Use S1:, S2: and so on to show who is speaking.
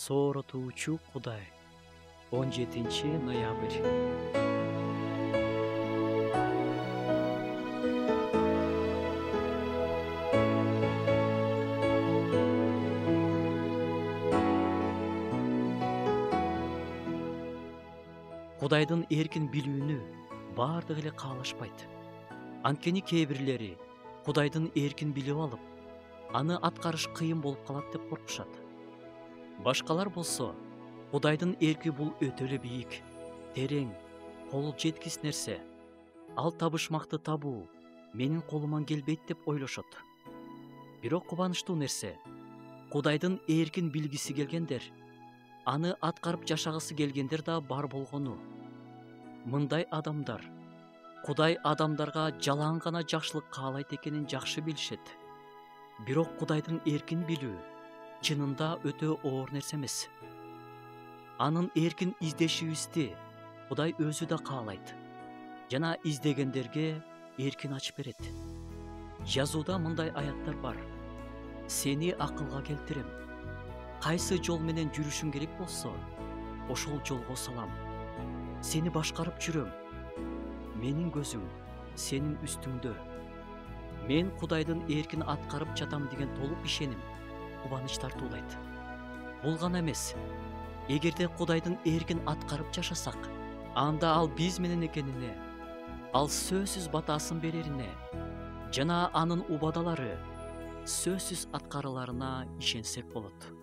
S1: Сооротуучу Кудай. 17 ноябрь. Кудайдын эркин билүүнү баардыгы эле каалашпайт. Анткени кээ бирлери Кудайдын эркин билип алып, аны аткарыш кыйын болуп калат деп коркушат. Башкалар болсо, Кудайдын эрки бул өтө эле бийик, терең, кол жеткис нерсе. Ал табышмакты табуу менин колуман келбейт деп ойлошот. Бирок кубанычтуу нерсе, Кудайдын эркин билгиси келгендер, аны аткарып жашагысы келгендер да бар болгону. Мындай адамдар Кудай адамдарга жалаң гана жакшылык каалайт экенин жакшы билишет. Бирок Кудайдын эркин билүү чынында өтө оор нерсе эмес. Анын эркин издешибизди Кудай өзү да каалайт жана издегендерге эркин ачып берет. Жазууда мындай аяттар бар: сени акылга келтирем. Кайсы жол менен жүрүшүң керек болсо, ошол жолго салам. Сени башкарып жүрөм. Менин көзүм сенин үстүңдө. Мен Кудайдын эркин аткарып жатам деген толук ишеним кубаныч тартуулайт. Бул гана эмес. Эгерде Кудайдын эркин аткарып жашасак, анда ал биз менен экенине, ал сөзсүз батасын берерине жана анын убадалары сөзсүз аткарыларына ишенсек болот.